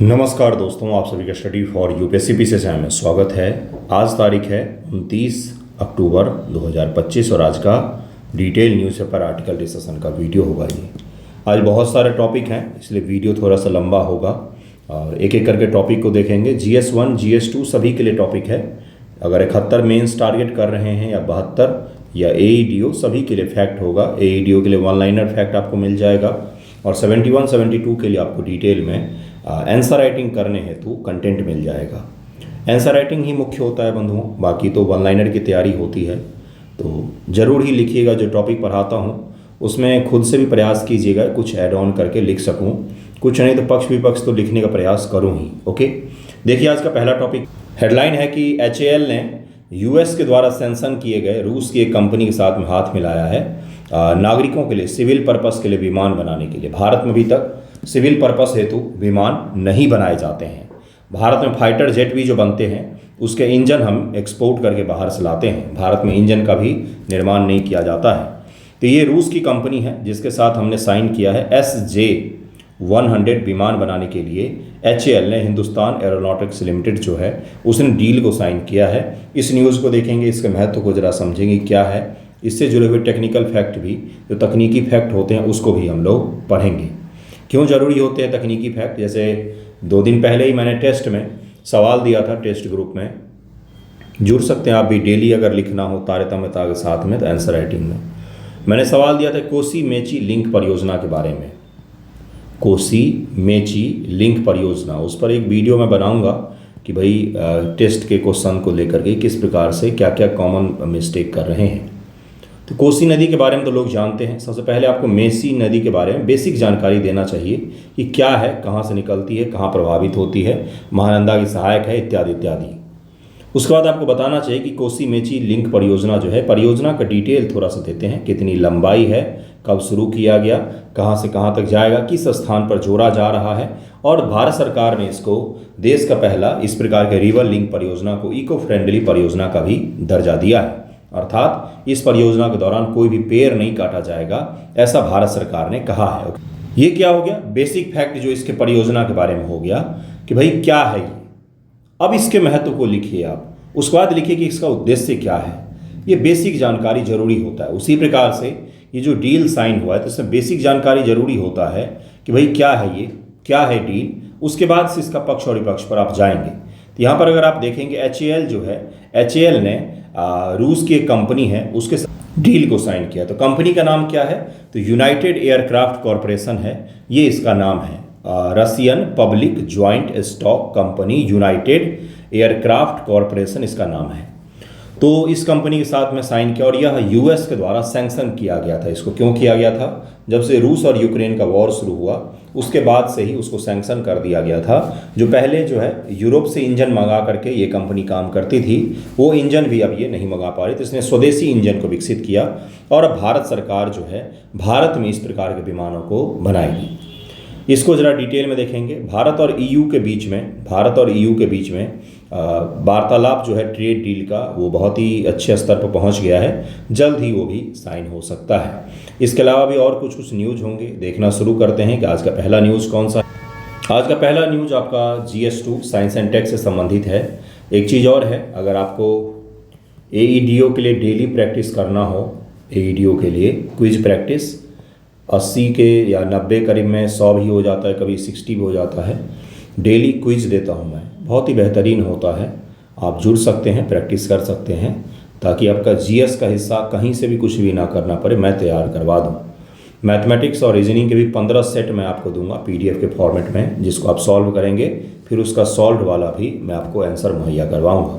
नमस्कार दोस्तों, आप सभी का स्टडी फॉर यूपीएससी चैनल में स्वागत है। आज तारीख है 29 अक्टूबर 2025 और आज का डिटेल न्यूज़पेपर आर्टिकल डिस्कशन का वीडियो होगा। ये आज बहुत सारे टॉपिक हैं, इसलिए वीडियो थोड़ा सा लंबा होगा और एक एक करके टॉपिक को देखेंगे। GS1 GS2 सभी के लिए टॉपिक है। अगर 71 मेंस टारगेट कर रहे हैं या 72 या AEDO सभी के लिए फैक्ट होगा। AEDO के लिए वन लाइनर फैक्ट आपको मिल जाएगा और 71 72 के लिए आपको डिटेल में आंसर राइटिंग करने हेतु कंटेंट मिल जाएगा। आंसर राइटिंग ही मुख्य होता है बंधुओं, बाकी तो वन लाइनर की तैयारी होती है। तो ज़रूर ही लिखिएगा, जो टॉपिक पढ़ाता हूँ उसमें खुद से भी प्रयास कीजिएगा कुछ ऐड ऑन करके लिख सकूँ, कुछ नहीं तो पक्ष विपक्ष तो लिखने का प्रयास करूँ ही। ओके, देखिए आज का पहला टॉपिक हेडलाइन है कि HAL ने US के द्वारा सैंक्शन किए गए रूस की एक कंपनी के साथ में हाथ मिलाया है नागरिकों के लिए सिविल पर्पस के लिए विमान बनाने के लिए। भारत में अभी तक सिविल पर्पस हेतु विमान नहीं बनाए जाते हैं। भारत में फाइटर जेट भी जो बनते हैं उसके इंजन हम एक्सपोर्ट करके बाहर से लाते हैं। भारत में इंजन का भी निर्माण नहीं किया जाता है। तो ये रूस की कंपनी है जिसके साथ हमने साइन किया है SJ-100 विमान बनाने के लिए। HAL ने हिंदुस्तान एरोनॉटिक्स लिमिटेड जो है उसने डील को साइन किया है। इस न्यूज़ को देखेंगे, इसके महत्व को ज़रा समझेंगे क्या है। इससे जुड़े हुए टेक्निकल फैक्ट भी, जो तकनीकी फैक्ट होते हैं उसको भी हम लोग पढ़ेंगे। क्यों ज़रूरी होते हैं तकनीकी फैक्ट? जैसे 2 दिन पहले ही मैंने टेस्ट में सवाल दिया था, टेस्ट ग्रुप में जुड़ सकते हैं आप भी। डेली अगर लिखना हो तारतम्यता के साथ में तो आंसर राइटिंग में मैंने सवाल दिया था कोसी मेची लिंक परियोजना के बारे में। कोसी मेची लिंक परियोजना, उस पर एक वीडियो मैं बनाऊंगा कि भाई टेस्ट के क्वेश्चन को लेकर के किस प्रकार से क्या क्या कॉमन मिस्टेक कर रहे हैं। तो कोसी नदी के बारे में तो लोग जानते हैं। सबसे पहले आपको मेची नदी के बारे में बेसिक जानकारी देना चाहिए कि क्या है, कहाँ से निकलती है, कहाँ प्रभावित होती है, महानंदा की सहायक है, इत्यादि इत्यादि। उसके बाद आपको बताना चाहिए कि कोसी मेची लिंक परियोजना जो है, परियोजना का डिटेल थोड़ा सा देते हैं। कितनी लंबाई है, कब शुरू किया गया, कहाँ से कहाँ तक जाएगा, किस स्थान पर जोड़ा जा रहा है। और भारत सरकार ने इसको देश का पहला इस प्रकार के रिवर लिंक परियोजना को इको फ्रेंडली परियोजना का भी दर्जा दिया है। अर्थात इस परियोजना के दौरान कोई भी पेड़ नहीं काटा जाएगा, ऐसा भारत सरकार ने कहा है। ये क्या हो गया, बेसिक फैक्ट जो इसके परियोजना के बारे में हो गया कि भाई क्या है ये। अब इसके महत्व को लिखिए आप, उसके बाद लिखिए कि इसका उद्देश्य क्या है। ये बेसिक जानकारी जरूरी होता है। उसी प्रकार से ये जो डील साइन हुआ है तो इसमें बेसिक जानकारी जरूरी होता है कि भाई क्या है ये, क्या है डील। उसके बाद से इसका पक्ष और विपक्ष पर आप जाएंगे। तो यहाँ पर अगर आप देखेंगे HAL जो है, HAL ने रूस की एक कंपनी है उसके साथ डील को साइन किया। तो कंपनी का नाम क्या है, तो यूनाइटेड एयरक्राफ्ट कॉरपोरेशन है, ये इसका नाम है। Russian public joint stock company United aircraft corporation इसका नाम है। तो इस कंपनी के साथ में साइन किया और यह US के द्वारा सैंक्शन किया गया था। इसको क्यों किया गया था, जब से रूस और यूक्रेन का वॉर शुरू हुआ उसके बाद से ही उसको सैंक्शन कर दिया गया था। जो पहले जो है यूरोप से इंजन मंगा करके ये कंपनी काम करती थी, वो इंजन भी अब ये नहीं मंगा पा रही, तो इसने स्वदेशी इंजन को विकसित किया और अब भारत सरकार जो है भारत में इस प्रकार के विमानों को बनाएगी। इसको ज़रा डिटेल में देखेंगे। भारत और EU के बीच में वार्तालाप जो है ट्रेड डील का वो बहुत ही अच्छे स्तर पर पहुंच गया है। जल्द ही वो भी साइन हो सकता है। इसके अलावा भी और कुछ न्यूज़ होंगे, देखना शुरू करते हैं कि आज का पहला न्यूज़ कौन सा है। आज का पहला न्यूज़ आपका GS2 साइंस एंड टेक से संबंधित है। एक चीज़ और है, अगर आपको AEDO के लिए डेली प्रैक्टिस करना हो, AEDO के लिए क्विज प्रैक्टिस 80 के या 90 करीब में 100 भी हो जाता है, कभी 60 भी हो जाता है। डेली क्विज देता हूँ मैं, बहुत ही बेहतरीन होता है। आप जुड़ सकते हैं, प्रैक्टिस कर सकते हैं ताकि आपका GS का हिस्सा कहीं से भी कुछ भी ना करना पड़े, मैं तैयार करवा दूँ। मैथमेटिक्स और रीजनिंग के भी 15 सेट मैं आपको दूंगा PDF के फॉर्मेट में, जिसको आप सॉल्व करेंगे, फिर उसका सॉल्व वाला भी मैं आपको आंसर मुहैया करवाऊँगा।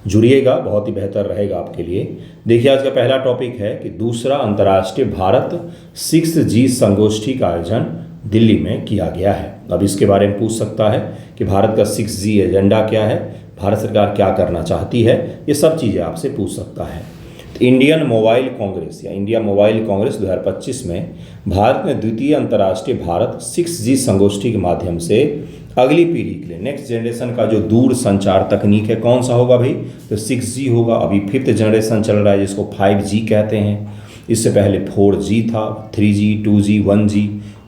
जुड़िएगा, बहुत ही बेहतर रहेगा आपके लिए। देखिए आज का पहला टॉपिक है कि दूसरा अंतर्राष्ट्रीय भारत 6G संगोष्ठी का आयोजन दिल्ली में किया गया है। अब इसके बारे में पूछ सकता है कि भारत का 6G एजेंडा क्या है, भारत सरकार क्या करना चाहती है, ये सब चीज़ें आपसे पूछ सकता है। तो इंडियन मोबाइल कांग्रेस या इंडिया मोबाइल कांग्रेस 2025 में भारत ने द्वितीय अंतर्राष्ट्रीय भारत 6G संगोष्ठी के माध्यम से अगली पीढ़ी के लिए, नेक्स्ट जनरेशन का जो दूर संचार तकनीक है कौन सा होगा भाई, तो 6G होगा। अभी 5th जनरेशन चल रहा है जिसको 5G कहते हैं। इससे पहले 4G था, 3G, 2G,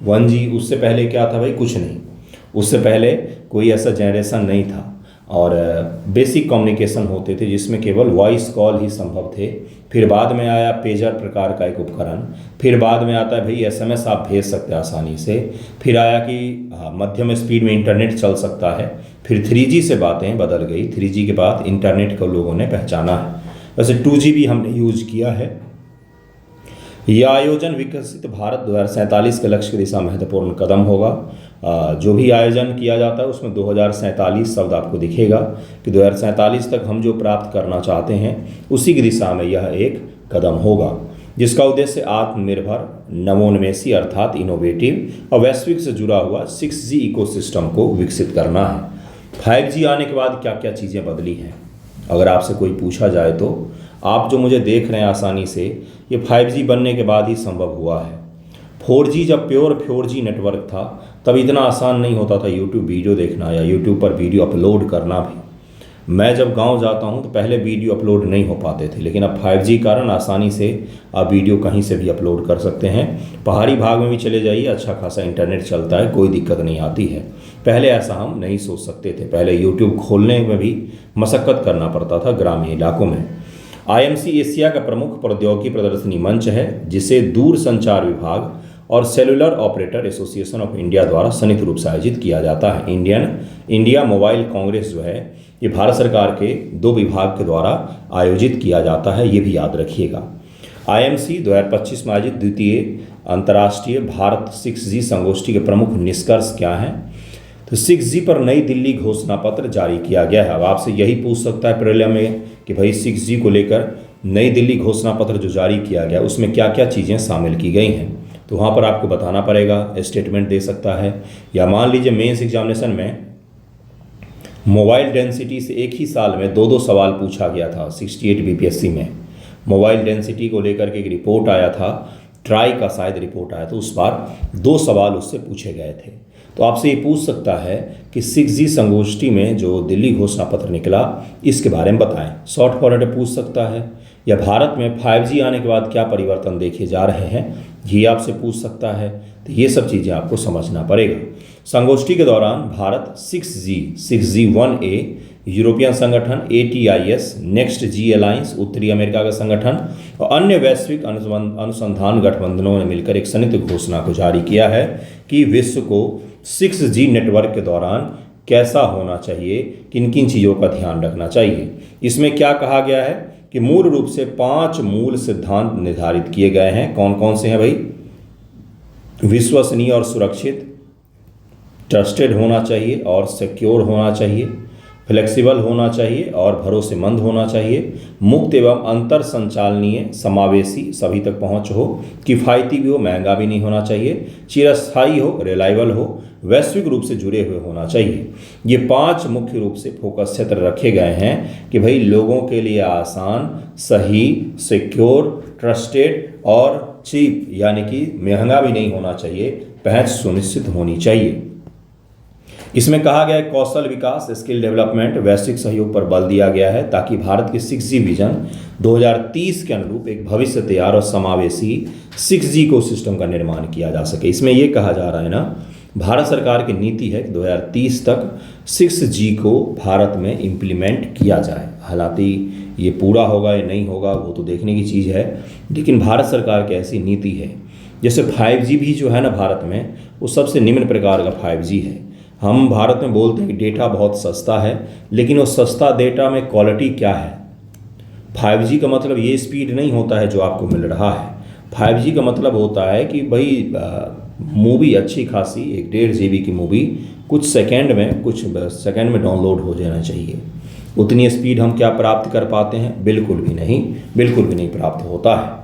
1G, उससे पहले क्या था भाई, कुछ नहीं। उससे पहले कोई ऐसा जनरेशन नहीं था और बेसिक कम्युनिकेशन होते थे जिसमें केवल वॉइस कॉल ही संभव थे। फिर बाद में आया पेजर प्रकार का एक उपकरण, फिर बाद में आता है भाई एसएमएस आप भेज सकते हैं आसानी से, फिर आया कि मध्यम स्पीड में इंटरनेट चल सकता है, फिर 3G से बातें बदल गई, 3G के बाद इंटरनेट को लोगों ने पहचाना है। वैसे 2G भी हमने यूज किया है। यह आयोजन विकसित भारत 2047 के लक्ष्य की दिशा में महत्वपूर्ण कदम होगा। जो भी आयोजन किया जाता है उसमें 2047 शब्द आपको दिखेगा कि 2047 तक हम जो प्राप्त करना चाहते हैं उसी की दिशा में यह एक कदम होगा, जिसका उद्देश्य आत्मनिर्भर, नवोन्मेषी अर्थात इनोवेटिव और वैश्विक से जुड़ा हुआ 6G इकोसिस्टम को विकसित करना है। 5G आने के बाद क्या क्या चीज़ें बदली हैं, अगर आपसे कोई पूछा जाए तो आप जो मुझे देख रहे हैं आसानी से, ये 5G बनने के बाद ही संभव हुआ है। 4G जब प्योर 4G नेटवर्क था तब इतना आसान नहीं होता था यूट्यूब वीडियो देखना या यूट्यूब पर वीडियो अपलोड करना भी। मैं जब गांव जाता हूं तो पहले वीडियो अपलोड नहीं हो पाते थे, लेकिन अब 5G कारण आसानी से आप वीडियो कहीं से भी अपलोड कर सकते हैं। पहाड़ी भाग में भी चले जाइए, अच्छा खासा इंटरनेट चलता है, कोई दिक्कत नहीं आती है। पहले ऐसा हम नहीं सोच सकते थे, पहले यूट्यूब खोलने में भी मशक्क़त करना पड़ता था ग्रामीण इलाकों में। IMC एशिया का प्रमुख प्रौद्योगिकी प्रदर्शनी मंच है जिसे दूर संचार विभाग और cellular operator association of India द्वारा संयुक्त रूप से आयोजित किया जाता है। इंडिया मोबाइल कांग्रेस जो है ये भारत सरकार के 2 विभाग के द्वारा आयोजित किया जाता है, ये भी याद रखिएगा। IMC 2025 में आयोजित द्वितीय अंतर्राष्ट्रीय भारत 6G संगोष्ठी के प्रमुख निष्कर्ष क्या हैं? तो 6G पर नई दिल्ली घोषणा पत्र जारी किया गया है। अब आपसे यही पूछ सकता है प्रीलिम में कि भाई 6G को लेकर नई दिल्ली घोषणा पत्र जो जारी किया गया उसमें क्या क्या चीज़ें शामिल की गई हैं, तो वहाँ पर आपको बताना पड़ेगा, स्टेटमेंट दे सकता है। या मान लीजिए मेंस एग्जामिनेशन में मोबाइल डेंसिटी से एक ही साल में 2 सवाल पूछा गया था। 68 BPSC में मोबाइल डेंसिटी को लेकर के एक रिपोर्ट आया था, ट्राई का शायद रिपोर्ट आया था, उस बार 2 सवाल उससे पूछे गए थे। तो आपसे ये पूछ सकता है कि 6G संगोष्ठी में जो दिल्ली घोषणा पत्र निकला इसके बारे में बताएं। शॉर्ट फॉर्मेट पूछ सकता है। या भारत में 5G आने के बाद क्या परिवर्तन देखे जा रहे हैं, ये आपसे पूछ सकता है। तो ये सब चीज़ें आपको समझना पड़ेगा। संगोष्ठी के दौरान भारत 6G 1A यूरोपियन संगठन, ATIS, नेक्स्ट G अलायंस, उत्तरी अमेरिका का संगठन और अन्य वैश्विक अनुसंधान गठबंधनों ने मिलकर एक संयुक्त घोषणा को जारी किया है कि विश्व को 6G नेटवर्क के दौरान कैसा होना चाहिए, किन किन चीज़ों का ध्यान रखना चाहिए। इसमें क्या कहा गया है कि मूल रूप से 5 मूल सिद्धांत निर्धारित किए गए हैं। कौन कौन से हैं भाई? विश्वसनीय और सुरक्षित, ट्रस्टेड होना चाहिए और सिक्योर होना चाहिए, फ्लेक्सिबल होना चाहिए और भरोसेमंद होना चाहिए, मुक्त एवं अंतर संचालनीय, समावेशी, सभी तक पहुंच हो, किफ़ायती भी हो, महंगा भी नहीं होना चाहिए, चिरस्थायी हो, रिलायबल हो, वैश्विक रूप से जुड़े हुए होना चाहिए। ये 5 मुख्य रूप से फोकस क्षेत्र रखे गए हैं कि भाई लोगों के लिए आसान, सही, सिक्योर, ट्रस्टेड और चीप, यानी कि महंगा भी नहीं होना चाहिए, पहुंच सुनिश्चित होनी चाहिए। इसमें कहा गया है कौशल विकास, स्किल डेवलपमेंट, वैश्विक सहयोग पर बल दिया गया है ताकि भारत की 6G विजन 2030 के अनुरूप एक भविष्य तैयार और समावेशी 6G इकोसिस्टम का निर्माण किया जा सके। इसमें यह कहा जा रहा है ना, भारत सरकार की नीति है कि 2030 तक 6G को भारत में इम्प्लीमेंट किया जाए। हालांकि ये पूरा होगा या नहीं होगा वो तो देखने की चीज़ है, लेकिन भारत सरकार की ऐसी नीति है। जैसे 5G भी जो है ना भारत में, वो सबसे निम्न प्रकार का 5G है। हम भारत में बोलते हैं कि डेटा बहुत सस्ता है, लेकिन वो सस्ता डेटा में क्वालिटी क्या है? 5G का मतलब ये स्पीड नहीं होता है जो आपको मिल रहा है। 5G का मतलब होता है कि भाई मूवी अच्छी खासी 1.5 GB की मूवी कुछ सेकंड में डाउनलोड हो जाना चाहिए। उतनी स्पीड हम क्या प्राप्त कर पाते हैं? बिल्कुल भी नहीं प्राप्त होता है।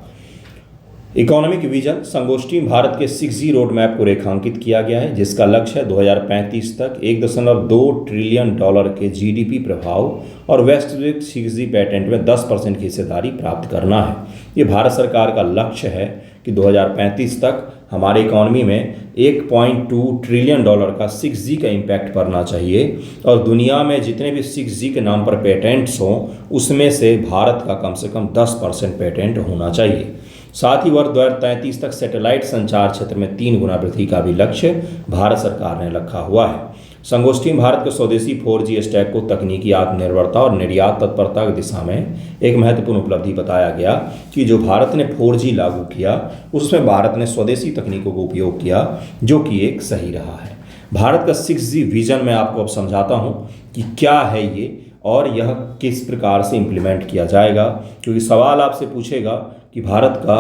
इकोनॉमिक विजन संगोष्ठी में भारत के 6G रोड मैप को रेखांकित किया गया है, जिसका लक्ष्य है 2035 तक $1.2 ट्रिलियन के GDP प्रभाव और वैश्विक 6G पेटेंट में 10% की हिस्सेदारी प्राप्त करना है। ये भारत सरकार का लक्ष्य है कि 2035 तक हमारे इकोनॉमी में $1.2 ट्रिलियन का 6G का इम्पैक्ट पड़ना चाहिए और दुनिया में जितने भी 6G के नाम पर पेटेंट्स हों उसमें से भारत का कम से कम 10% पेटेंट होना चाहिए। साथ ही वर्ष 2033 तक सैटेलाइट संचार क्षेत्र में 3 गुना वृद्धि का भी लक्ष्य भारत सरकार ने रखा हुआ है। संगोष्ठी में भारत के स्वदेशी 4G स्टैक को तकनीकी आत्मनिर्भरता और निर्यात तत्परता की दिशा में एक महत्वपूर्ण उपलब्धि बताया गया कि जो भारत ने 4G लागू किया उसमें भारत ने स्वदेशी तकनीकों को उपयोग किया, जो कि एक सही रहा है। भारत का 6G विजन मैं आपको अब समझाता हूँ कि क्या है ये और यह किस प्रकार से इम्प्लीमेंट किया जाएगा, क्योंकि सवाल आपसे पूछेगा कि भारत का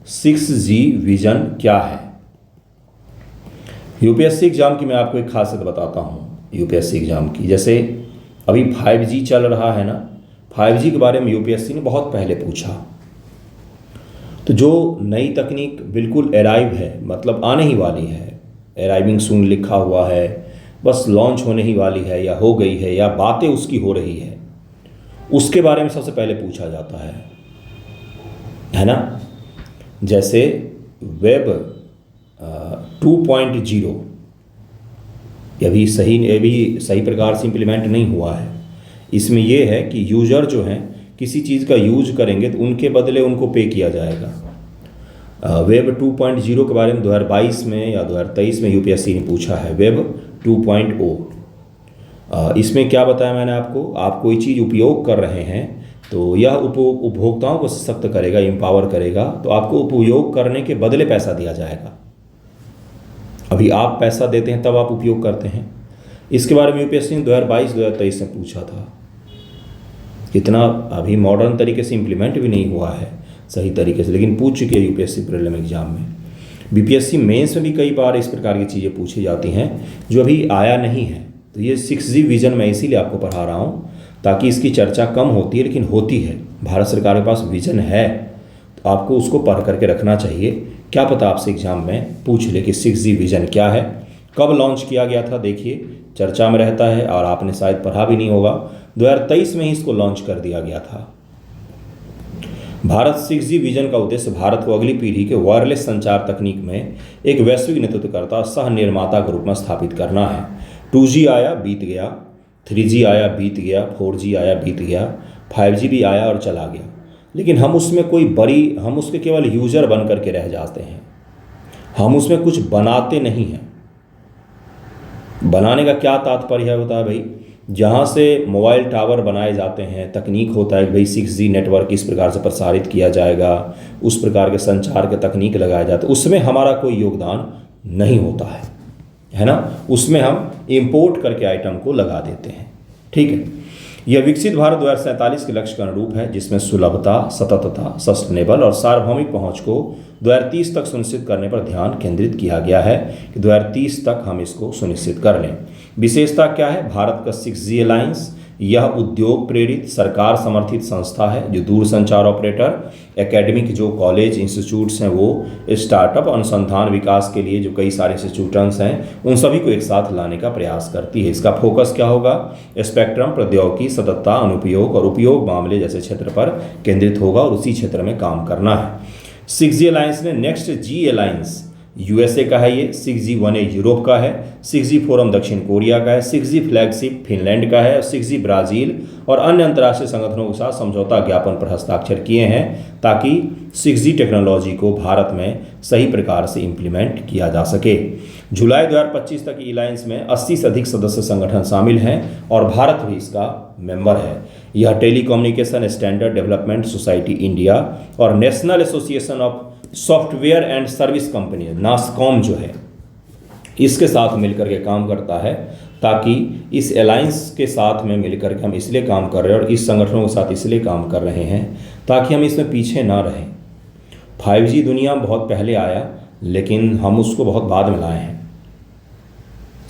6G विजन क्या है। यूपीएससी एग्जाम की मैं आपको एक खासियत बताता हूँ। यूपीएससी एग्जाम की, जैसे अभी 5G चल रहा है ना, 5G के बारे में यूपीएससी ने बहुत पहले पूछा। तो जो नई तकनीक बिल्कुल अराइव है, मतलब आने ही वाली है, अराइविंग सून लिखा हुआ है, बस लॉन्च होने ही वाली है या हो गई है या बातें उसकी हो रही है, उसके बारे में सबसे पहले पूछा जाता है ना। जैसे वेब 2.0 ये भी सही प्रकार से इम्प्लीमेंट नहीं हुआ है। इसमें यह है कि यूज़र जो हैं किसी चीज़ का यूज करेंगे तो उनके बदले उनको पे किया जाएगा। वेब 2.0 के बारे में 2022 में या 2023 में यूपीएससी ने पूछा है, वेब 2.0। इसमें क्या बताया मैंने आपको, आप कोई चीज़ उपयोग कर रहे हैं तो यह उपभोक्ताओं को सशक्त करेगा, एम्पावर करेगा, तो आपको उपयोग करने के बदले पैसा दिया जाएगा। अभी आप पैसा देते हैं तब आप उपयोग करते हैं। इसके बारे में यूपीएससी ने 2022-2023 में पूछा था। इतना अभी मॉडर्न तरीके से इम्प्लीमेंट भी नहीं हुआ है सही तरीके से, लेकिन पूछ चुके हैं यूपीएससी प्रीलिम एग्जाम में। बीपीएससी मेंस में भी कई बार इस प्रकार की चीज़ें पूछी जाती हैं जो अभी आया नहीं है। तो ये 6G विजन मैं इसीलिए आपको पढ़ा रहा हूँ ताकि इसकी चर्चा कम होती है, लेकिन होती है। भारत सरकार के पास विजन है तो आपको उसको पढ़ करके रखना चाहिए। क्या पता आपसे एग्जाम में पूछ ले कि 6G विजन क्या है, कब लॉन्च किया गया था। देखिए चर्चा में रहता है और आपने शायद पढ़ा भी नहीं होगा, 2023 में ही इसको लॉन्च कर दिया गया था। भारत 6G विजन का उद्देश्य भारत को अगली पीढ़ी के वायरलेस संचार तकनीक में एक वैश्विक नेतृत्वकर्ता सह निर्माता के रूप में स्थापित करना है। 2G आया बीत गया, 3G आया बीत गया, 4G आया बीत गया, 5G भी आया और चला गया, लेकिन हम उसके केवल यूज़र बन करके रह जाते हैं। हम उसमें कुछ बनाते नहीं हैं। बनाने का क्या तात्पर्य होता है भाई, जहाँ से मोबाइल टावर बनाए जाते हैं, तकनीक होता है कि भाई 6G नेटवर्क इस प्रकार से प्रसारित किया जाएगा, उस प्रकार के संचार के तकनीक लगाए जाते, उसमें हमारा कोई योगदान नहीं होता है ना। उसमें हम इंपोर्ट करके आइटम को लगा देते हैं। ठीक है, यह विकसित भारत 2047 के लक्ष्य के अनुरूप है, जिसमें सुलभता, सततता, सस्टेनेबल और सार्वभौमिक पहुंच को 2030 तक सुनिश्चित करने पर ध्यान केंद्रित किया गया है कि 2030 तक हम इसको सुनिश्चित कर लें। विशेषता क्या है भारत का 6G अलायंस? यह उद्योग प्रेरित सरकार समर्थित संस्था है जो दूरसंचार ऑपरेटर, एकेडमिक जो कॉलेज इंस्टीट्यूट्स हैं, वो स्टार्टअप अनुसंधान विकास के लिए जो कई सारे इंस्टीट्यूट्स हैं, उन सभी को एक साथ लाने का प्रयास करती है। इसका फोकस क्या होगा? स्पेक्ट्रम, प्रौद्योगिकी, सततता, अनुपयोग और उपयोग मामले जैसे क्षेत्र पर केंद्रित होगा और उसी क्षेत्र में काम करना है। 6G अलायंस में नेक्स्ट G अलायंस यूएसए का है, ये 6G 1A यूरोप का है, 6G फोरम दक्षिण कोरिया का है, 6G फ्लैगशिप फिनलैंड का है, 6G ब्राज़ील और अन्य अंतर्राष्ट्रीय संगठनों के साथ समझौता ज्ञापन पर हस्ताक्षर किए हैं ताकि 6G टेक्नोलॉजी को भारत में सही प्रकार से इम्प्लीमेंट किया जा सके। जुलाई 2025 तक अलायंस में 80 से अधिक सदस्य संगठन शामिल हैं और भारत भी इसका मेंबर है। यह telecommunication standard development society India और national association of software and service company NASSCOM जो है, इसके साथ मिलकर के काम करता है ताकि इस अलायंस के साथ में मिलकर के हम इसलिए काम कर रहे हैं और इस संगठनों के साथ इसलिए काम कर रहे हैं ताकि हम इसमें पीछे ना रहें। 5G दुनिया में बहुत पहले आया लेकिन हम उसको बहुत बाद में लाए हैं।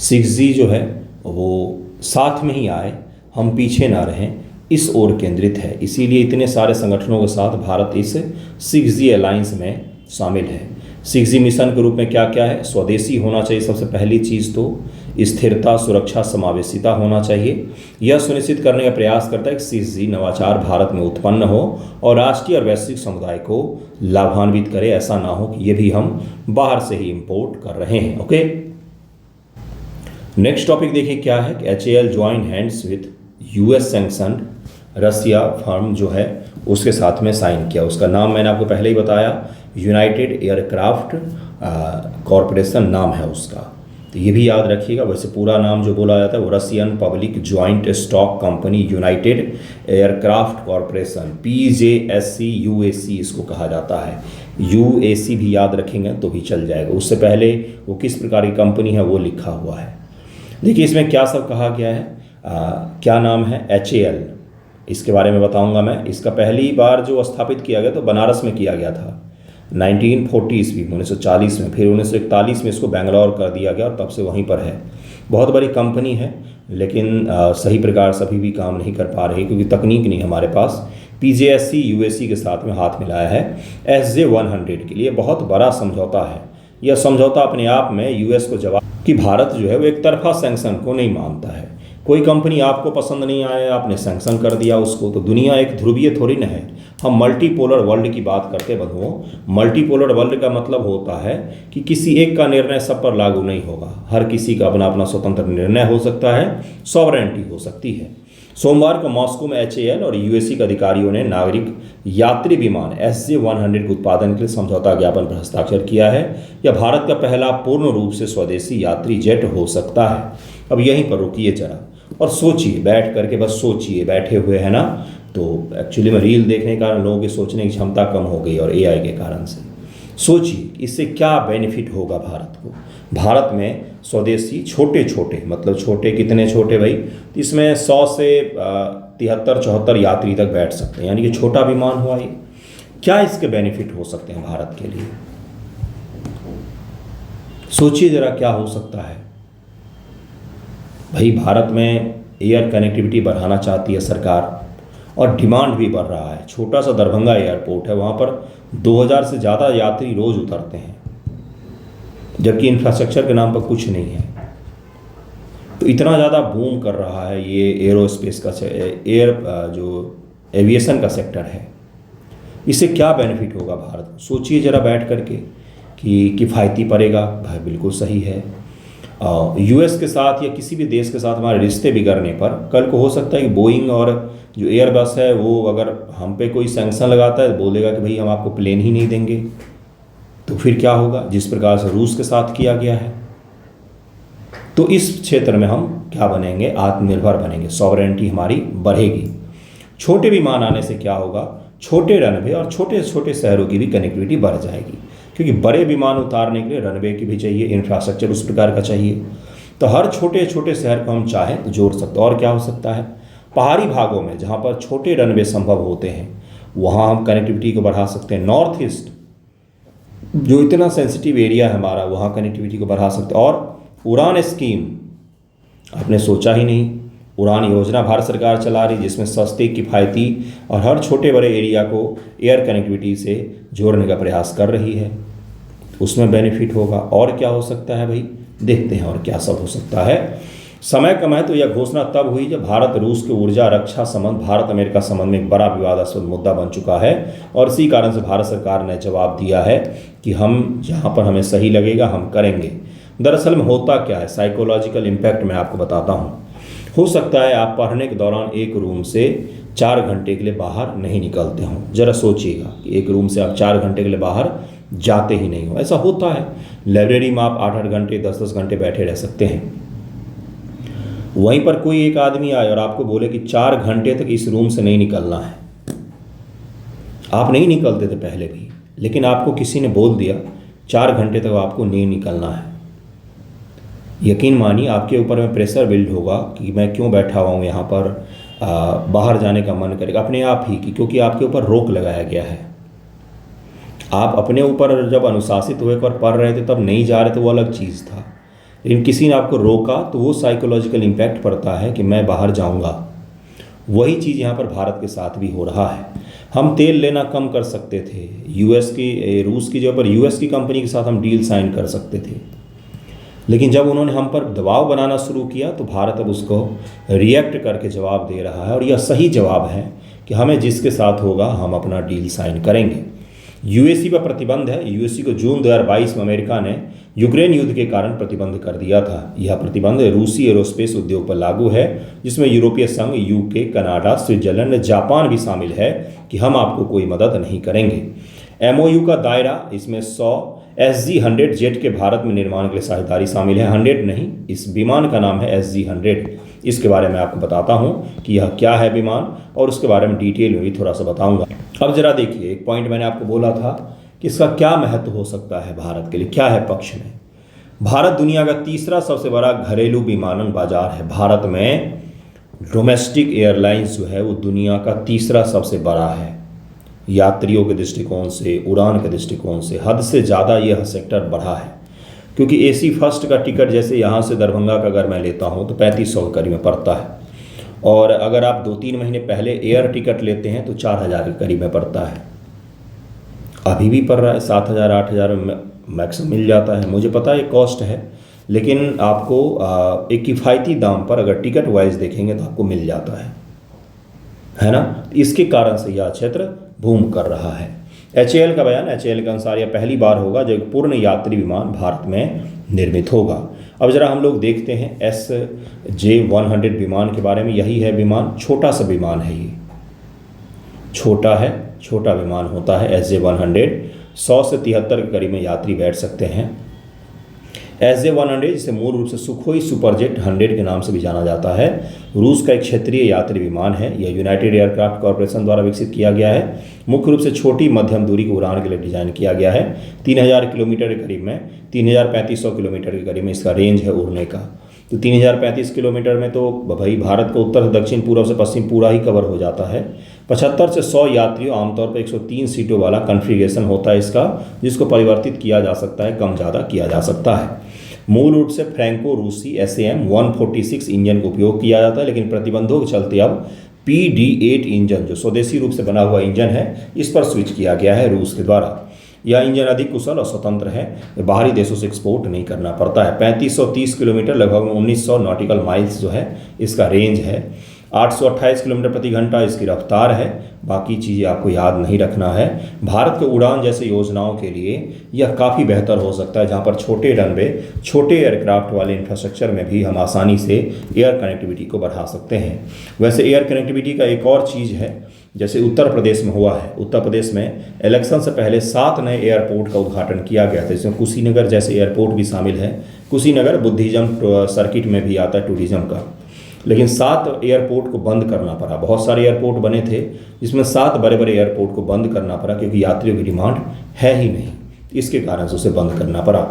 6G जो है वो साथ में ही आए, हम पीछे ना रहें, इस ओर केंद्रित है। इसीलिए इतने सारे संगठनों के साथ भारत इस 6G अलायंस में शामिल है। 6G मिशन के रूप में क्या क्या है? स्वदेशी होना चाहिए सबसे पहली चीज़, तो स्थिरता, सुरक्षा, समावेशिता होना चाहिए। यह सुनिश्चित करने का प्रयास करता है कि 6G नवाचार भारत में उत्पन्न हो और राष्ट्रीय और वैश्विक समुदाय को लाभान्वित करे। ऐसा ना हो कि ये भी हम बाहर से ही इंपोर्ट कर रहे हैं। ओके, नेक्स्ट टॉपिक देखिए क्या है कि HAL join hands with US sanction Russia firm जो है उसके साथ में साइन किया। उसका नाम मैंने आपको पहले ही बताया, यूनाइटेड एयरक्राफ्ट कॉरपोरेशन नाम है उसका। तो ये भी याद रखिएगा। वैसे पूरा नाम जो बोला जाता है वो Russian public joint stock company United aircraft corporation, PJSC UAC इसको कहा जाता है। UAC भी याद रखेंगे तो भी चल जाएगा। उससे पहले वो किस प्रकार की कंपनी है वो लिखा हुआ है। देखिए इसमें क्या सब कहा गया है। क्या नाम है, HAL, इसके बारे में बताऊंगा मैं। इसका पहली बार जो स्थापित किया गया तो बनारस में किया गया था 1940 ईस्वी में, 1940 में। फिर 1941 में इसको बेंगलोर कर दिया गया और तब से वहीं पर है। बहुत बड़ी कंपनी है लेकिन सही प्रकार से अभी भी काम नहीं कर पा रही क्योंकि तकनीक नहीं हमारे पास। PJSC UAC के साथ में हाथ मिलाया है SJ-100 के लिए। बहुत बड़ा समझौता है। यह समझौता अपने आप में US को जवाब कि भारत जो है वो एक तरफा सैंक्शन को नहीं मानता है। कोई कंपनी आपको पसंद नहीं आए, आपने सैंक्शन कर दिया उसको, तो दुनिया एक ध्रुवीय थोड़ी न है। हम मल्टीपोलर वर्ल्ड की बात करते बंधुओं। मल्टीपोलर वर्ल्ड का मतलब होता है कि किसी एक का निर्णय सब पर लागू नहीं होगा। हर किसी का अपना अपना स्वतंत्र निर्णय हो सकता है, सॉवरेंटी हो सकती है। सोमवार को मॉस्को में HAL और UAC के अधिकारियों ने नागरिक यात्री विमान SJ-100 के उत्पादन के लिए समझौता ज्ञापन पर हस्ताक्षर किया है। यह भारत का पहला पूर्ण रूप से स्वदेशी यात्री जेट हो सकता है। अब यहीं पर रुकिए जरा और सोचिए, बैठ करके बस सोचिए। बैठे हुए हैं ना, तो एक्चुअली में रील देखने के कारण लोगों की सोचने की क्षमता कम हो गई और AI के कारण से। सोचिए इससे क्या बेनिफिट होगा भारत को। भारत में स्वदेशी छोटे छोटे, मतलब छोटे कितने छोटे भाई, इसमें 100 से 73-74 यात्री तक बैठ सकते हैं, यानी कि छोटा विमान हुआ ये। क्या इसके बेनिफिट हो सकते हैं भारत के लिए, सोचिए जरा क्या हो सकता है भाई। भारत में एयर कनेक्टिविटी बढ़ाना चाहती है सरकार और डिमांड भी बढ़ रहा है। छोटा सा दरभंगा एयरपोर्ट है, वहाँ पर 2000 से ज़्यादा यात्री रोज़ उतरते हैं, जबकि इंफ्रास्ट्रक्चर के नाम पर कुछ नहीं है। तो इतना ज़्यादा बूम कर रहा है ये एरोस्पेस का, जो एविएशन का सेक्टर है। इससे क्या बेनिफिट होगा भारत को, सोचिए ज़रा बैठ करके कि किफ़ायती पड़ेगा। भाई बिल्कुल सही है। US के साथ या किसी भी देश के साथ हमारे रिश्ते बिगड़ने पर कल को हो सकता है कि बोइंग और जो एयरबस है वो अगर हम पे कोई सैंक्शन लगाता है, बोलेगा कि भाई हम आपको प्लेन ही नहीं देंगे, तो फिर क्या होगा। जिस प्रकार से रूस के साथ किया गया है, तो इस क्षेत्र में हम क्या बनेंगे, आत्मनिर्भर बनेंगे, सॉवरेंटी हमारी बढ़ेगी। छोटे विमान आने से क्या होगा, छोटे रनवे और छोटे छोटे शहरों की भी कनेक्टिविटी बढ़ जाएगी, क्योंकि बड़े विमान उतारने के लिए रनवे की भी चाहिए, इंफ्रास्ट्रक्चर उस प्रकार का चाहिए। तो हर छोटे छोटे शहर को हम चाहें तो जोड़ सकते हैं। और क्या हो सकता है, पहाड़ी भागों में जहाँ पर छोटे रनवे संभव होते हैं वहाँ हम कनेक्टिविटी को बढ़ा सकते हैं। नॉर्थ ईस्ट जो इतना सेंसिटिव एरिया है हमारा, वहाँ कनेक्टिविटी को बढ़ा सकते हैं। और उड़ान स्कीम आपने सोचा ही नहीं, उड़ान योजना भारत सरकार चला रही, जिसमें सस्ते, किफ़ायती और हर छोटे बड़े एरिया को एयर कनेक्टिविटी से जोड़ने का प्रयास कर रही है। उसमें बेनिफिट होगा। और क्या हो सकता है भाई, देखते हैं और क्या सब हो सकता है। समय कम है तो यह घोषणा तब हुई जब भारत रूस के ऊर्जा रक्षा संबंध, भारत अमेरिका संबंध में एक बड़ा विवादास्पद मुद्दा बन चुका है। और इसी कारण से भारत सरकार ने जवाब दिया है कि हम जहाँ पर हमें सही लगेगा हम करेंगे। दरअसल में होता क्या है, साइकोलॉजिकल इम्पैक्ट मैं आपको बताता हूँ। हो सकता है आप पढ़ने के दौरान एक रूम से 4 घंटे के लिए बाहर नहीं निकलते हों। जरा सोचिएगा कि एक रूम से आप 4 घंटे के लिए बाहर जाते ही नहीं हो। ऐसा होता है, लाइब्रेरी में आप 8-8 घंटे 10-10 घंटे बैठे रह सकते हैं। वहीं पर कोई एक आदमी आए और आपको बोले कि 4 घंटे तक इस रूम से नहीं निकलना है। आप नहीं निकलते थे पहले भी, लेकिन आपको किसी ने बोल दिया 4 घंटे तक आपको नहीं निकलना है। यकीन मानिए आपके ऊपर में प्रेशर बिल्ड होगा कि मैं क्यों बैठा हुआ हूँ यहाँ पर, बाहर जाने का मन करेगा अपने आप ही कि, क्योंकि आपके ऊपर रोक लगाया गया है। आप अपने ऊपर जब अनुशासित हुए और पढ़ रहे थे तब नहीं जा रहे थे, वो अलग चीज़ था। लेकिन किसी ने आपको रोका तो वो साइकोलॉजिकल इम्पैक्ट पड़ता है कि मैं बाहर जाऊंगा। वही चीज़ यहाँ पर भारत के साथ भी हो रहा है। हम तेल लेना कम कर सकते थे, रूस की जगह पर US की कंपनी के साथ हम डील साइन कर सकते थे, लेकिन जब उन्होंने हम पर दबाव बनाना शुरू किया तो भारत अब उसको रिएक्ट करके जवाब दे रहा है। और यह सही जवाब है कि हमें जिसके साथ होगा हम अपना डील साइन करेंगे। UAC पर प्रतिबंध है। UAC को जून 2022 में अमेरिका ने यूक्रेन युद्ध के कारण प्रतिबंध कर दिया था। यह प्रतिबंध रूसी एरोस्पेस उद्योग पर लागू है, जिसमें यूरोपीय संघ, UK, कनाडा, स्विट्जरलैंड, जापान भी शामिल है कि हम आपको कोई मदद नहीं करेंगे। MOU का दायरा इसमें 100 SG-100 जेट के भारत में निर्माण के लिए साझेदारी शामिल है। 100 नहीं, इस विमान का नाम है SG-100। इसके बारे में आपको बताता हूँ कि यह क्या है विमान, और उसके बारे में डिटेल में भी थोड़ा सा बताऊँगा। अब जरा देखिए, एक पॉइंट मैंने आपको बोला था कि इसका क्या महत्व हो सकता है भारत के लिए, क्या है पक्ष में। भारत दुनिया का तीसरा सबसे बड़ा घरेलू विमानन बाजार है। भारत में डोमेस्टिक एयरलाइंस जो है वो दुनिया का तीसरा सबसे बड़ा है। यात्रियों के दृष्टिकोण से, उड़ान के दृष्टिकोण से हद से ज़्यादा यह सेक्टर बढ़ा है, क्योंकि AC फर्स्ट का टिकट जैसे यहाँ से दरभंगा का अगर मैं लेता हूँ तो 3500 के करीब में पड़ता है, और अगर आप 2-3 महीने पहले एयर टिकट लेते हैं तो 4000 के करीब में पड़ता है। अभी भी पड़ रहा है 7000 8000 मैक्सिमम मिल जाता है। मुझे पता है कॉस्ट है, लेकिन आपको एक किफ़ायती दाम पर अगर टिकट वाइज देखेंगे तो आपको मिल जाता है ना। इसके कारण से यह क्षेत्र बूम कर रहा है। HAL का बयान, HAL के अनुसार यह पहली बार होगा जब एक पूर्ण यात्री विमान भारत में निर्मित होगा। अब जरा हम लोग देखते हैं SJ-100 विमान के बारे में। यही है विमान, छोटा सा विमान है, ये छोटा है, छोटा विमान होता है SJ-100। 100 से 73 के करीब में यात्री बैठ सकते हैं। SJ-100 जिसे मूल रूप से सुखोई सुपरजेट 100 के नाम से भी जाना जाता है, रूस का एक क्षेत्रीय यात्री विमान है। यह यूनाइटेड एयरक्राफ्ट कॉरपोरेशन द्वारा विकसित किया गया है। मुख्य रूप से छोटी मध्यम दूरी की उड़ान के लिए डिजाइन किया गया है। 3000 किलोमीटर के करीब में, 3500 किलोमीटर के करीब में इसका रेंज है उड़ने का। तो 3035 किलोमीटर में तो भाई भारत को उत्तर से दक्षिण, पूर्व से पश्चिम पूरा ही कवर हो जाता है। 75 से 100 यात्रियों, आमतौर पर 103 सीटों वाला कॉन्फ़िगरेशन होता है इसका, जिसको परिवर्तित किया जा सकता है, कम ज़्यादा किया जा सकता है। मूल रूप से फ्रैंको रूसी SAM-146 इंजन का उपयोग किया जाता है, लेकिन प्रतिबंधों के चलते अब PD-8 इंजन, जो स्वदेशी रूप से बना हुआ इंजन है, इस पर स्विच किया गया है रूस के द्वारा। यह इंजन अधिक कुशल और स्वतंत्र है, बाहरी देशों से एक्सपोर्ट नहीं करना पड़ता है। 3530 किलोमीटर, लगभग 1900 नॉटिकल माइल्स जो है इसका रेंज है। 828 किलोमीटर प्रति घंटा इसकी रफ्तार है। बाकी चीज़ें आपको याद नहीं रखना है। भारत के उड़ान जैसे योजनाओं के लिए यह काफ़ी बेहतर हो सकता है, जहाँ पर छोटे रनवे, छोटे एयरक्राफ्ट वाले इंफ्रास्ट्रक्चर में भी हम आसानी से एयर कनेक्टिविटी को बढ़ा सकते हैं। वैसे एयर कनेक्टिविटी का एक और चीज़ है, जैसे उत्तर प्रदेश में हुआ है। उत्तर प्रदेश में इलेक्शन से पहले 7 नए एयरपोर्ट का उद्घाटन किया गया था, जिसमें कुशीनगर जैसे एयरपोर्ट भी शामिल है। कुशीनगर बुद्धिज्म सर्किट में भी आता है, टूरिज्म का, लेकिन 7 एयरपोर्ट को बंद करना पड़ा। बहुत सारे एयरपोर्ट बने थे, जिसमें 7 बड़े बड़े एयरपोर्ट को बंद करना पड़ा, क्योंकि यात्रियों की डिमांड है ही नहीं, इसके कारण से उसे बंद करना पड़ा।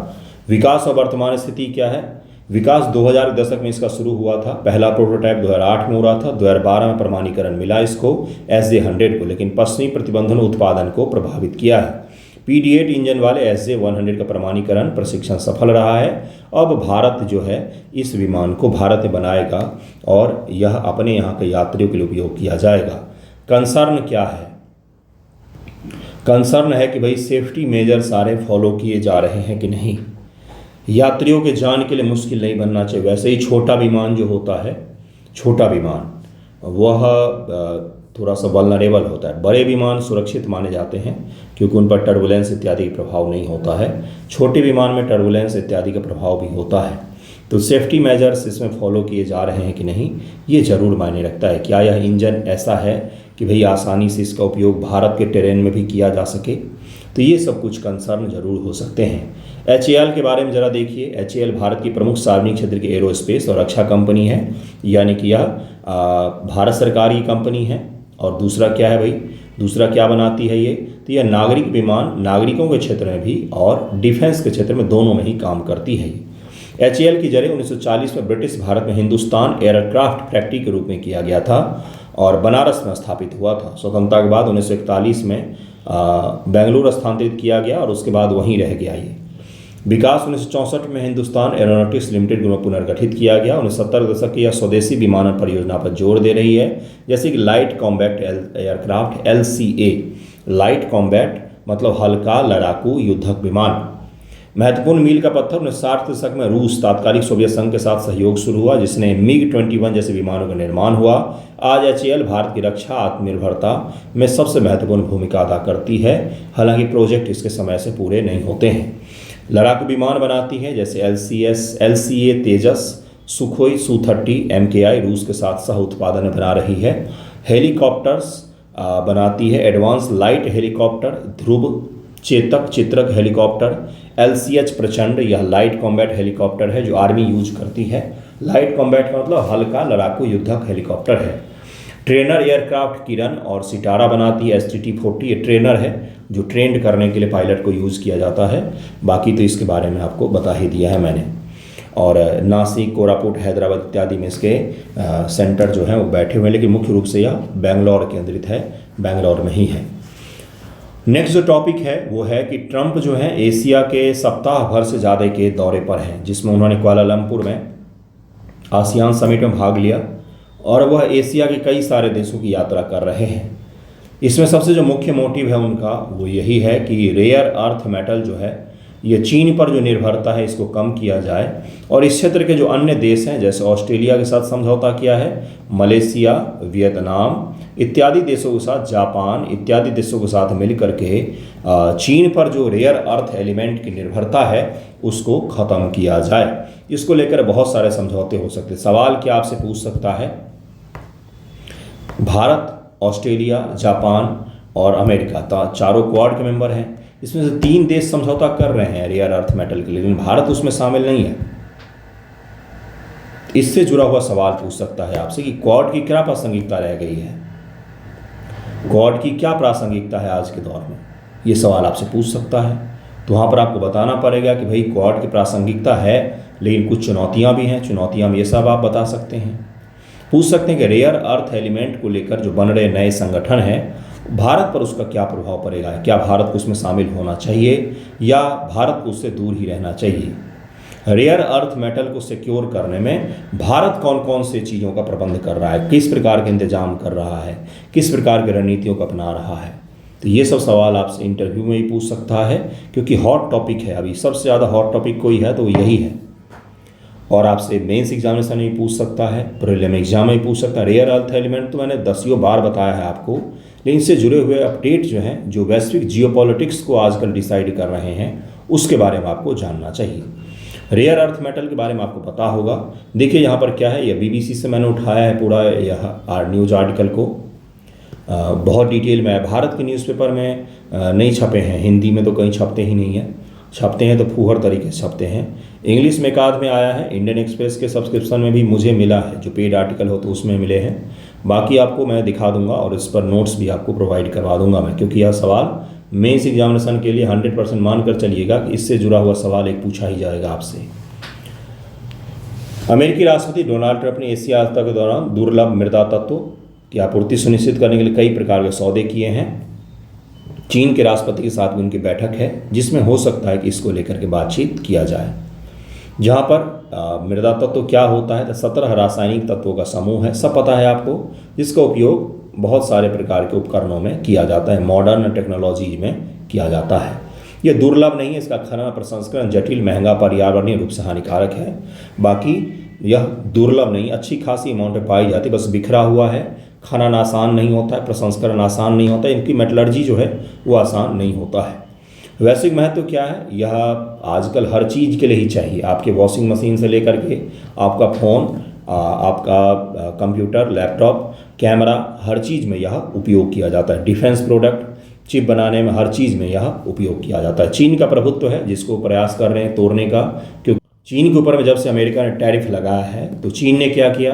विकास और वर्तमान स्थिति क्या है? विकास 2000 के दशक में इसका शुरू हुआ था। पहला प्रोटोटाइप 2008 में उड़ा था। 2012 में प्रमाणीकरण मिला इसको, SJ-100 को, लेकिन पश्चिमी प्रतिबंधों ने उत्पादन को प्रभावित किया है। PD-8 इंजन वाले SJ-100 का प्रमाणीकरण प्रशिक्षण सफल रहा है। अब भारत जो है इस विमान को भारत में बनाएगा और यह अपने यहाँ के यात्रियों के लिए उपयोग किया जाएगा। कंसर्न क्या है? कंसर्न है कि भाई सेफ्टी मेजर सारे फॉलो किए जा रहे हैं कि नहीं, यात्रियों के जान के लिए मुश्किल नहीं बनना चाहिए। वैसे ही छोटा विमान जो होता है, छोटा विमान वह थोड़ा सा वल्नरेबल होता है। बड़े विमान सुरक्षित माने जाते हैं क्योंकि उन पर टर्बुलेंस इत्यादि का प्रभाव नहीं होता है। छोटे विमान में टर्बुलेंस इत्यादि का प्रभाव भी होता है। तो सेफ्टी मेजर्स इसमें फॉलो किए जा रहे हैं कि नहीं, ये जरूर मायने रखता है। क्या यह इंजन ऐसा है कि भाई आसानी से इसका उपयोग भारत के टेरेन में भी किया जा सके? तो ये सब कुछ कंसर्न जरूर हो सकते हैं। HAL के बारे में ज़रा देखिए। HAL भारत की प्रमुख सार्वजनिक क्षेत्र की एरोस्पेस और रक्षा कंपनी है, यानी कि यह भारत सरकार की कंपनी है। और दूसरा क्या है भाई, दूसरा क्या बनाती है ये? तो यह नागरिक विमान, नागरिकों के क्षेत्र में भी और डिफेंस के क्षेत्र में, दोनों में ही काम करती है। HAL की जड़ें 1940 में ब्रिटिश भारत में हिंदुस्तान एयरक्राफ्ट फैक्ट्री के रूप में किया गया था और बनारस में स्थापित हुआ था। स्वतंत्रता के बाद 1941 में बेंगलुरु स्थानांतरित किया गया और उसके बाद वहीं रह गया ये। विकास 1964 में हिंदुस्तान एरोनॉटिक्स लिमिटेड को पुनर्गठित किया गया। 1970 के दशक की यह स्वदेशी विमानन परियोजना पर जोर दे रही है, जैसे कि light combat aircraft LCA। Light combat मतलब हल्का लड़ाकू युद्धक विमान। महत्वपूर्ण मील का पत्थर 1960 के दशक में रूस तात्कालिक सोवियत संघ के साथ सहयोग शुरू हुआ, जिसने MiG-21 जैसे विमानों का निर्माण हुआ। आज HAL भारत की रक्षा आत्मनिर्भरता में सबसे महत्वपूर्ण भूमिका अदा करती है, हालांकि प्रोजेक्ट इसके समय से पूरे नहीं होते हैं। लड़ाकू विमान बनाती है, जैसे LCA तेजस, सुखोई Su-30 MKI रूस के साथ सह उत्पादन में बना रही है। हेलीकॉप्टर्स बनाती है, एडवांस लाइट हेलीकॉप्टर ध्रुव चेतक चित्रक हेलीकॉप्टर, LCH प्रचंड, यह लाइट कॉम्बैट हेलीकॉप्टर है जो आर्मी यूज करती है। लाइट कॉम्बैट का मतलब हल्का लड़ाकू युद्धक हेलीकॉप्टर है। ट्रेनर एयरक्राफ्ट किरण और सितारा बनाती है STT-40, ये ट्रेनर है जो ट्रेंड करने के लिए पायलट को यूज़ किया जाता है। बाकी तो इसके बारे में आपको बता ही दिया है मैंने। और नासिक, कोरापुट, हैदराबाद इत्यादि में इसके सेंटर जो हैं वो बैठे हुए हैं, लेकिन मुख्य रूप से यह बेंगलोर केंद्रित है, बेंगलोर में ही है। नेक्स्ट जो टॉपिक है वो है कि ट्रंप जो है एशिया के सप्ताह भर से ज़्यादा के दौरे पर हैं, जिसमें उन्होंने कुआलालंपुर में आसियान समिट में भाग लिया और वह एशिया के कई सारे देशों की यात्रा कर रहे हैं। इसमें सबसे जो मुख्य मोटिव है उनका वो यही है कि रेयर अर्थ मेटल जो है ये चीन पर जो निर्भरता है इसको कम किया जाए, और इस क्षेत्र के जो अन्य देश हैं जैसे ऑस्ट्रेलिया के साथ समझौता किया है, मलेशिया, वियतनाम इत्यादि देशों के साथ, जापान इत्यादि देशों के साथ मिल करके चीन पर जो रेयर अर्थ एलिमेंट की निर्भरता है उसको ख़त्म किया जाए। इसको लेकर बहुत सारे समझौते हो सकते हैं। सवाल क्या आपसे पूछ सकता है, भारत, ऑस्ट्रेलिया, जापान और अमेरिका चारों क्वाड के मेंबर हैं, इसमें से 3 देश समझौता कर रहे हैं रेयर अर्थ मेटल के लिए, लेकिन भारत उसमें शामिल नहीं है। इससे जुड़ा हुआ सवाल पूछ सकता है आपसे कि क्वाड की क्या प्रासंगिकता रह गई है, क्वाड की क्या प्रासंगिकता है आज के दौर में, ये सवाल आपसे पूछ सकता है। तो वहाँ पर आपको बताना पड़ेगा कि भाई क्वाड की प्रासंगिकता है, लेकिन कुछ चुनौतियाँ भी हैं, चुनौतियाँ में ये सब आप बता सकते हैं। पूछ सकते हैं कि रेयर अर्थ एलिमेंट को लेकर जो बन रहे नए संगठन हैं भारत पर उसका क्या प्रभाव पड़ेगा, क्या भारत को उसमें शामिल होना चाहिए या भारत को उससे दूर ही रहना चाहिए। रेयर अर्थ मेटल को सिक्योर करने में भारत कौन कौन से चीज़ों का प्रबंध कर रहा है, किस प्रकार के इंतजाम कर रहा है, किस प्रकार की रणनीतियों को अपना रहा है। तो ये सब सवाल आपसे इंटरव्यू में ही पूछ सकता है, क्योंकि हॉट टॉपिक है, अभी सबसे ज़्यादा हॉट टॉपिक कोई है तो यही है। और आपसे मेंस एग्जामिनेशन में भी पूछ सकता है, प्रीलिम एग्जाम में भी पूछ सकता है। रेयर अर्थ एलिमेंट तो मैंने दसियों बार बताया है आपको, लेकिन इससे जुड़े हुए अपडेट जो हैं, जो वैश्विक जियोपॉलिटिक्स को आजकल डिसाइड कर रहे हैं, उसके बारे में आपको जानना चाहिए। रेयर अर्थ मेटल के बारे में आपको पता होगा। देखिए यहाँ पर क्या है, यह BBC से मैंने उठाया है पूरा यह न्यूज़ आर्टिकल को, बहुत डिटेल में है। भारत के न्यूज़पेपर में नहीं छपे हैं, हिंदी में तो कहीं छपते ही नहीं हैं, छपते हैं तो फूहड़ तरीके से छपते हैं। इंग्लिश में एक आध में आया है, इंडियन एक्सप्रेस के सब्सक्रिप्शन में भी मुझे मिला है, जो पेड आर्टिकल हो तो उसमें मिले हैं। बाकी आपको मैं दिखा दूंगा और इस पर नोट्स भी आपको प्रोवाइड करवा दूंगा मैं, क्योंकि यह सवाल मेंस एग्जामिनेशन के लिए 100% मानकर चलिएगा कि इससे जुड़ा हुआ सवाल एक पूछा ही जाएगा आपसे। अमेरिकी राष्ट्रपति डोनाल्ड ट्रंप ने एशिया यात्रा के दौरान दुर्लभ मृदा तत्व की आपूर्ति सुनिश्चित करने के लिए कई प्रकार के सौदे किए हैं। चीन के राष्ट्रपति के साथ भी उनकी बैठक है, जिसमें हो सकता है कि इसको लेकर के बातचीत किया जाए। जहाँ पर मृदा तत्व क्या होता है, तो 17 रासायनिक तत्वों का समूह है, सब पता है आपको, जिसका उपयोग बहुत सारे प्रकार के उपकरणों में किया जाता है, मॉडर्न टेक्नोलॉजी में किया जाता है। यह दुर्लभ नहीं है, इसका खनन प्रसंस्करण जटिल, महंगा, पर्यावरणीय रूप से हानिकारक है। बाकी यह दुर्लभ नहीं, अच्छी खासी अमाउंट में पाई जाती, बस बिखरा हुआ है, खनन आसान नहीं होता है, प्रसंस्करण आसान नहीं होता है, इनकी मेटलर्जी जो है वो आसान नहीं होता है। वैश्विक महत्व क्या है, यह आजकल हर चीज़ के लिए ही चाहिए, आपके वॉशिंग मशीन से लेकर के आपका फ़ोन, आपका कंप्यूटर, लैपटॉप, कैमरा, हर चीज़ में यह उपयोग किया जाता है। डिफेंस प्रोडक्ट, चिप बनाने में, हर चीज़ में यह उपयोग किया जाता है। चीन का प्रभुत्व है जिसको प्रयास कर रहे हैं तोड़ने का, क्योंकि चीन के ऊपर में जब से अमेरिका ने टैरिफ लगाया है तो चीन ने क्या किया,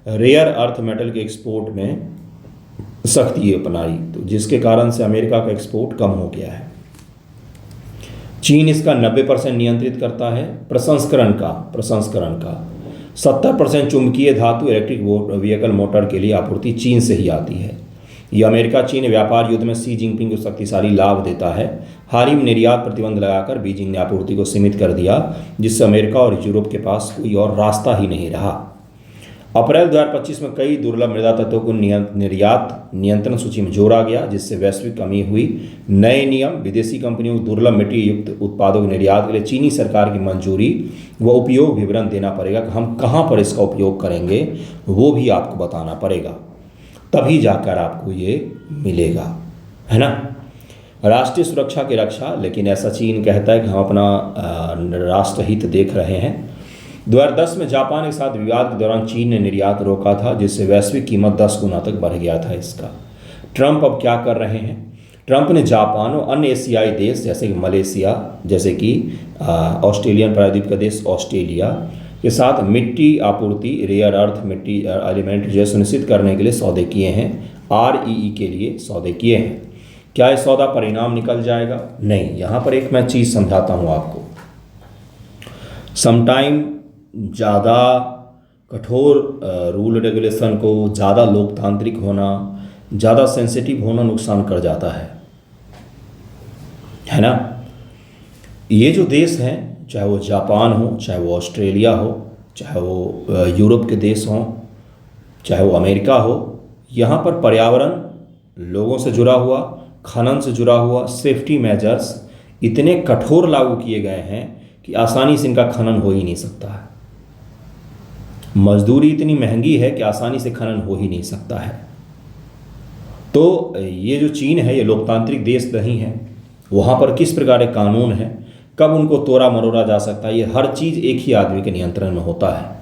रेयर अर्थ मेटल के एक्सपोर्ट में सख्ती अपनाई, तो जिसके कारण से अमेरिका का एक्सपोर्ट कम हो गया है। चीन इसका 90% नियंत्रित करता है। प्रसंस्करण का 70% चुंबकीय धातु इलेक्ट्रिक व्हीकल मोटर के लिए आपूर्ति चीन से ही आती है। यह अमेरिका चीन व्यापार युद्ध में शी जिनपिंग को शक्तिशाली लाभ देता है। हाल ही में निर्यात प्रतिबंध लगाकर बीजिंग ने आपूर्ति को सीमित कर दिया, जिससे अमेरिका और यूरोप के पास कोई और रास्ता ही नहीं रहा। अप्रैल 2025 में कई दुर्लभ मृदा तत्वों को निर्यात नियंत्रण सूची में जोड़ा गया, जिससे वैश्विक कमी हुई। नए नियम विदेशी कंपनियों को दुर्लभ मिट्टी युक्त उत्पादों के निर्यात के लिए चीनी सरकार की मंजूरी व उपयोग विवरण देना पड़ेगा कि हम कहाँ पर इसका उपयोग करेंगे, वो भी आपको बताना पड़ेगा, तभी जाकर आपको ये मिलेगा, है ना। राष्ट्रीय सुरक्षा की रक्षा, लेकिन ऐसा चीन कहता है कि हम अपना राष्ट्रहित देख रहे हैं। 2010 में जापान के साथ विवाद के दौरान चीन ने निर्यात रोका था, जिससे वैश्विक कीमत 10 गुना तक बढ़ गया था इसका। ट्रंप अब क्या कर रहे हैं, ट्रंप ने जापान और अन्य एशियाई देश जैसे कि मलेशिया, जैसे कि ऑस्ट्रेलियन प्रायद्वीप का देश ऑस्ट्रेलिया के साथ मिट्टी आपूर्ति, रेयर अर्थ मिट्टी एलिमेंट जो सुनिश्चित करने के लिए सौदे किए हैं, REE के लिए सौदे किए हैं। क्या ये सौदा परिणाम निकल जाएगा? नहीं। यहाँ पर एक मैं चीज़ समझाता हूँ आपको। समटाइम ज़्यादा कठोर रूल रेगुलेशन को, ज़्यादा लोकतांत्रिक होना, ज़्यादा सेंसिटिव होना नुकसान कर जाता है ना। ये जो देश हैं, चाहे वो जापान हो, चाहे वो ऑस्ट्रेलिया हो, चाहे वो यूरोप के देश हों, चाहे वो अमेरिका हो, यहाँ पर पर्यावरण, लोगों से जुड़ा हुआ, खनन से जुड़ा हुआ सेफ्टी मेजर्स इतने कठोर लागू किए गए हैं कि आसानी से इनका खनन हो ही नहीं सकता है। मजदूरी इतनी महंगी है कि आसानी से खनन हो ही नहीं सकता है। तो ये जो चीन है, ये लोकतांत्रिक देश नहीं है। वहाँ पर किस प्रकार के कानून है, कब उनको तोड़ा मरोड़ा जा सकता है, ये हर चीज़ एक ही आदमी के नियंत्रण में होता है।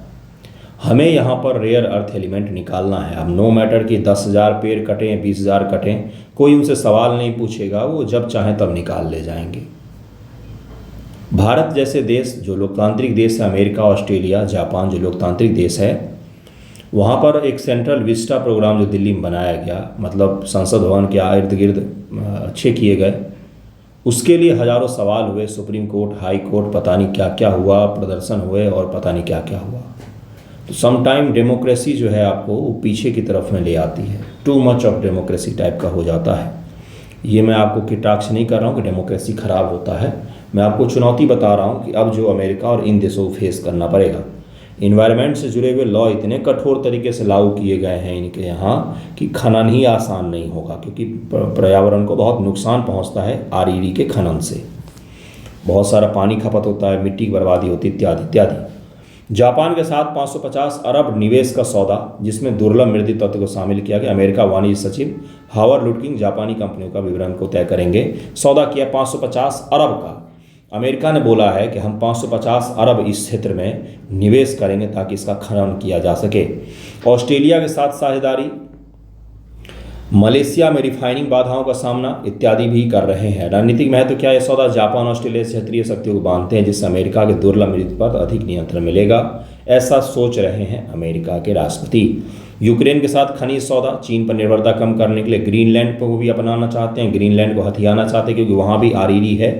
हमें यहाँ पर रेयर अर्थ एलिमेंट निकालना है। अब नो मैटर कि 10,000 पेड़ कटें, 20,000 कटें, कोई उनसे सवाल नहीं पूछेगा, वो जब चाहें तब निकाल ले जाएंगे। भारत जैसे देश जो लोकतांत्रिक देश है, अमेरिका, ऑस्ट्रेलिया, जापान जो लोकतांत्रिक देश है, वहाँ पर एक सेंट्रल विस्टा प्रोग्राम जो दिल्ली में बनाया गया, मतलब संसद भवन के इर्द गिर्द अच्छे किए गए, उसके लिए हज़ारों सवाल हुए। सुप्रीम कोर्ट, हाई कोर्ट, पता नहीं क्या क्या हुआ, प्रदर्शन हुए और पता नहीं क्या क्या हुआ। तो समटाइम डेमोक्रेसी जो है आपको वो पीछे की तरफ में ले आती है। Too much of democracy type का हो जाता है। ये मैं आपको कटाक्ष नहीं कर रहा हूँ कि डेमोक्रेसी ख़राब होता है, मैं आपको चुनौती बता रहा हूँ कि अब जो अमेरिका और इन देशों को फेस करना पड़ेगा। इन्वायरमेंट से जुड़े हुए लॉ इतने कठोर तरीके से लागू किए गए हैं इनके यहाँ कि खनन ही आसान नहीं होगा, क्योंकि पर्यावरण को बहुत नुकसान पहुँचता है REE के खनन से। बहुत सारा पानी खपत होता है, मिट्टी की बर्बादी होती है, इत्यादि इत्यादि। जापान के साथ 550 अरब निवेश का सौदा, जिसमें दुर्लभ मृदा तत्व को शामिल किया गया। अमेरिका वाणिज्य सचिव हावर्ड लुटकिंग जापानी कंपनियों का विवरण को तय करेंगे। सौदा किया 550 अरब का। अमेरिका ने बोला है कि हम 550 अरब इस क्षेत्र में निवेश करेंगे ताकि इसका खनन किया जा सके। ऑस्ट्रेलिया के साथ साझेदारी, मलेशिया में रिफाइनिंग बाधाओं का सामना इत्यादि भी कर रहे हैं। रणनीतिक महत्व क्या है? सौदा जापान ऑस्ट्रेलिया क्षेत्रीय शक्तियों को बांधते हैं, जिससे अमेरिका के दुर्लभ मृदा पर अधिक नियंत्रण मिलेगा, ऐसा सोच रहे हैं अमेरिका के राष्ट्रपति। यूक्रेन के साथ खनिज सौदा, चीन पर निर्भरता कम करने के लिए ग्रीनलैंड को भी अपनाना चाहते हैं, ग्रीनलैंड को हथियाना चाहते हैं क्योंकि वहाँ भी REE है।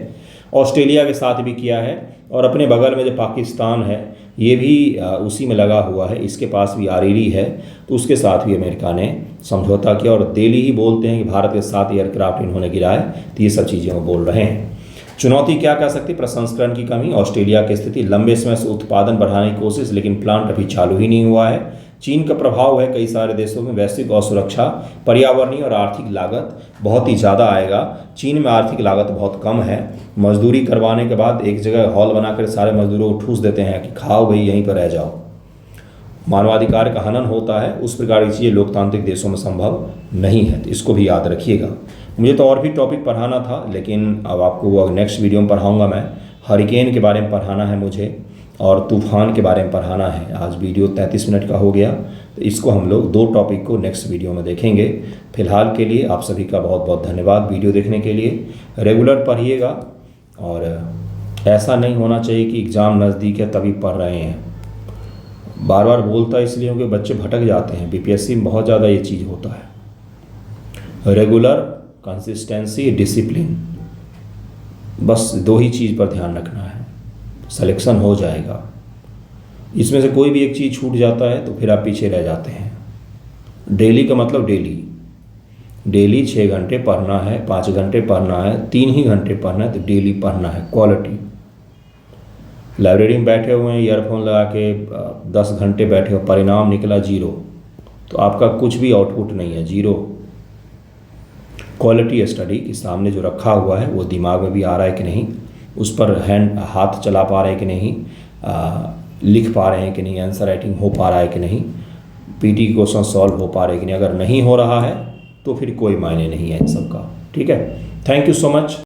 ऑस्ट्रेलिया के साथ भी किया है, और अपने बगल में जो पाकिस्तान है ये भी उसी में लगा हुआ है, इसके पास भी REE है, तो उसके साथ भी अमेरिका ने समझौता किया। और दिल्ली ही बोलते हैं कि भारत के साथ एयरक्राफ्ट इन्होंने गिराए, तो ये सब चीज़ें वो बोल रहे हैं। चुनौती क्या कह सकती? प्रसंस्करण की कमी, ऑस्ट्रेलिया की स्थिति, लंबे समय से उत्पादन बढ़ाने की कोशिश लेकिन प्लांट अभी चालू ही नहीं हुआ है। चीन का प्रभाव है कई सारे देशों में, वैश्विक असुरक्षा, पर्यावरणीय और आर्थिक लागत बहुत ही ज़्यादा आएगा। चीन में आर्थिक लागत बहुत कम है। मजदूरी करवाने के बाद एक जगह हॉल बनाकर सारे मजदूरों को ठूस देते हैं कि खाओ भाई, यहीं पर रह जाओ। मानवाधिकार का हनन होता है, उस प्रकार की चीज़ें लोकतांत्रिक देशों में संभव नहीं है, तो इसको भी याद रखिएगा। मुझे तो और भी टॉपिक पढ़ाना था, लेकिन अब आपको नेक्स्ट वीडियो में पढ़ाऊँगा मैं। हरिकेन के बारे में पढ़ाना है मुझे, और तूफान के बारे में पढ़ाना है। आज वीडियो 33 मिनट का हो गया, तो इसको हम लोग 2 टॉपिक को नेक्स्ट वीडियो में देखेंगे। फिलहाल के लिए आप सभी का बहुत बहुत धन्यवाद वीडियो देखने के लिए। रेगुलर पढ़िएगा, और ऐसा नहीं होना चाहिए कि एग्ज़ाम नज़दीक है तभी पढ़ रहे हैं। बार बार बोलता इसलिए क्योंकि बच्चे भटक जाते हैं। BPSC में बहुत ज़्यादा ये चीज़ होता है। रेगुलर, कंसिस्टेंसी, डिसिप्लिन, बस 2 ही चीज़ पर ध्यान रखना है, सिलेक्शन हो जाएगा। इसमें से कोई भी एक चीज़ छूट जाता है तो फिर आप पीछे रह जाते हैं। डेली का मतलब डेली 6 घंटे पढ़ना है, 5 घंटे पढ़ना है, 3 ही घंटे पढ़ना है, तो डेली पढ़ना है, क्वालिटी। लाइब्रेरी में बैठे हुए हैं, ईयरफोन लगा के 10 घंटे बैठे हो, परिणाम निकला 0, तो आपका कुछ भी आउटपुट नहीं है, 0। क्वालिटी स्टडी के सामने जो रखा हुआ है वो दिमाग में भी आ रहा है कि नहीं, उस पर हाथ चला पा रहे हैं कि नहीं, लिख पा रहे हैं कि नहीं, आंसर राइटिंग हो पा रहा है कि नहीं, PT क्वेश्चन सॉल्व हो पा रहे हैं कि नहीं। अगर नहीं हो रहा है तो फिर कोई मायने नहीं है इन सब का। ठीक है, थैंक यू सो मच।